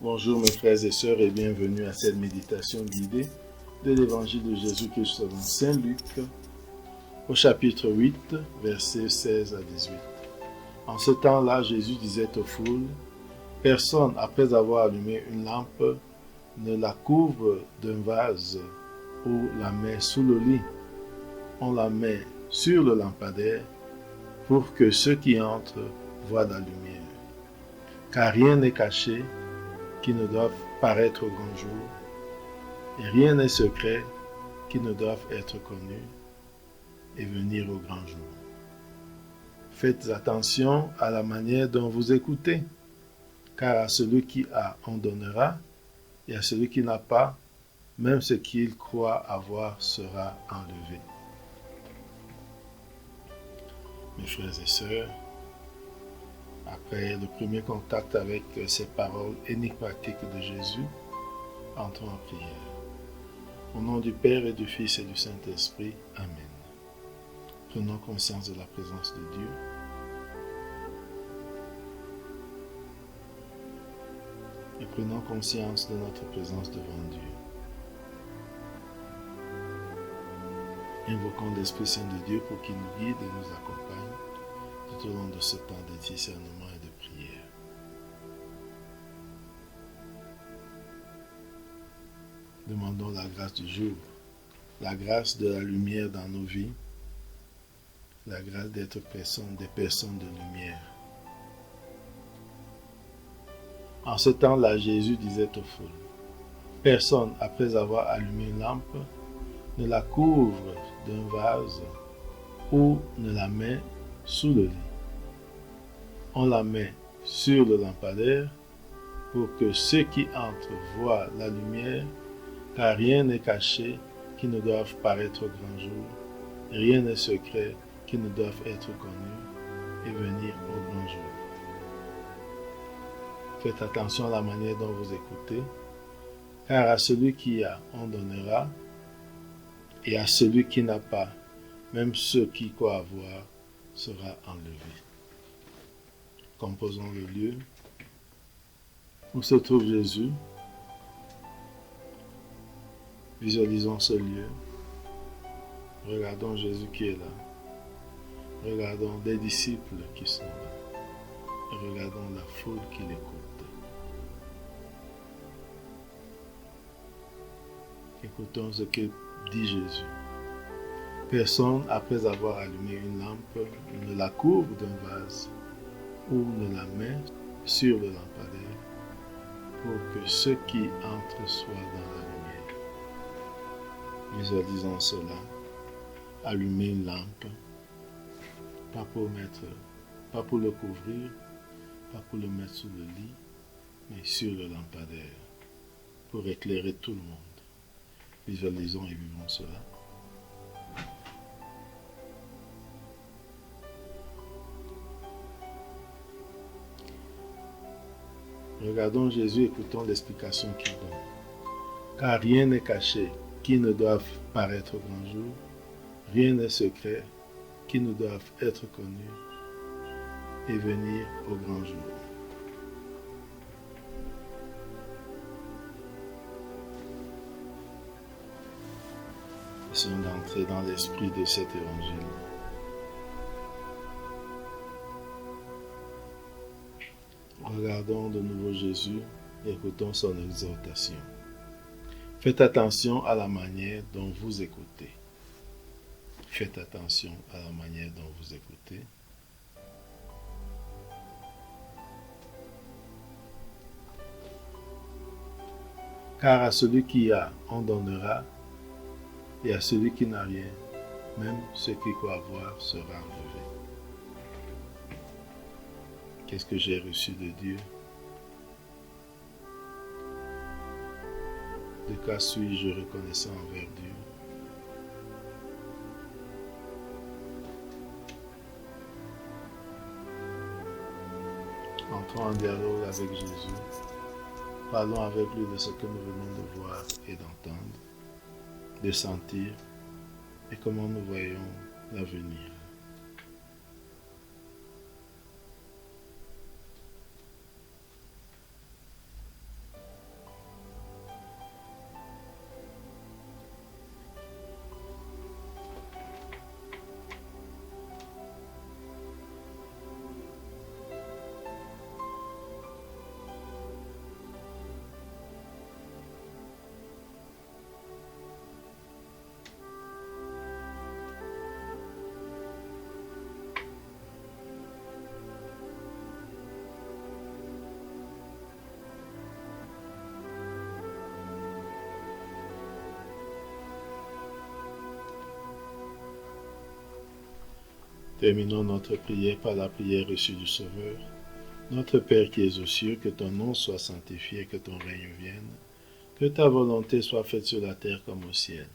Bonjour mes frères et sœurs et bienvenue à cette méditation guidée de l'évangile de Jésus-Christ selon Saint Luc au chapitre 8, versets 16 à 18. En ce temps-là, Jésus disait aux foules, « Personne, après avoir allumé une lampe, ne la couvre d'un vase ou la met sous le lit. On la met sur le lampadaire pour que ceux qui entrent voient la lumière. Car rien n'est caché qui ne doivent paraître au grand jour, et rien n'est secret qui ne doivent être connu et venir au grand jour. Faites attention à la manière dont vous écoutez, car à celui qui a, on donnera, et à celui qui n'a pas, même ce qu'il croit avoir sera enlevé. » Mes frères et sœurs, après le premier contact avec ces paroles énigmatiques de Jésus, entrons en prière. Au nom du Père et du Fils et du Saint-Esprit, Amen. Prenons conscience de la présence de Dieu. Et prenons conscience de notre présence devant Dieu. Invoquons l'Esprit Saint de Dieu pour qu'il nous guide et nous accompagne tout au long de ce temps de discernement et de prière. Demandons la grâce du jour, la grâce de la lumière dans nos vies, la grâce d'être des personnes de lumière. En ce temps-là, Jésus disait aux foules, « Personne, après avoir allumé une lampe, ne la couvre d'un vase ou ne la met sous le lit. On la met sur le lampadaire pour que ceux qui entrent voient la lumière, car rien n'est caché qui ne doive paraître au grand jour, rien n'est secret qui ne doive être connu et venir au grand jour. » Faites attention à la manière dont vous écoutez, car à celui qui a, on donnera, et à celui qui n'a pas, même ce qui croit avoir, sera enlevé. Composons le lieu où se trouve Jésus. Visualisons ce lieu. Regardons Jésus qui est là. Regardons des disciples qui sont là. Et regardons la foule qui l'écoute. Écoutons ce que dit Jésus. Personne, après avoir allumé une lampe, ne la couvre d'un vase ou ne la met sur le lampadaire pour que ceux qui entrent soient dans la lumière. Visualisons cela. Allumer une lampe, pas pour le couvrir, pas pour le mettre sous le lit, mais sur le lampadaire, pour éclairer tout le monde. Visualisons et vivons cela. Regardons Jésus, écoutons l'explication qu'il donne. Car rien n'est caché qui ne doive paraître au grand jour, rien n'est secret qui ne doive être connu et venir au grand jour. Essayons d'entrer dans l'esprit de cet évangile. Regardons de nouveau Jésus et écoutons son exhortation. Faites attention à la manière dont vous écoutez. Faites attention à la manière dont vous écoutez. Car à celui qui a, on donnera, et à celui qui n'a rien, même ce qui croit avoir sera enlevé. Qu'est-ce que j'ai reçu de Dieu? De quoi suis-je reconnaissant envers Dieu? Entrons en dialogue avec Jésus. Parlons avec lui de ce que nous venons de voir et d'entendre, de sentir et comment nous voyons l'avenir. Terminons notre prière par la prière reçue du Sauveur. Notre Père qui es aux cieux, que ton nom soit sanctifié, que ton règne vienne, que ta volonté soit faite sur la terre comme au ciel.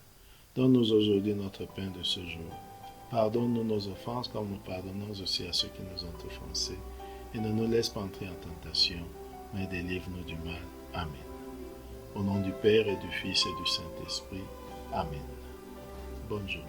Donne-nous aujourd'hui notre pain de ce jour. Pardonne-nous nos offenses comme nous pardonnons aussi à ceux qui nous ont offensés. Et ne nous laisse pas entrer en tentation, mais délivre-nous du mal. Amen. Au nom du Père et du Fils et du Saint-Esprit. Amen. Bonne journée.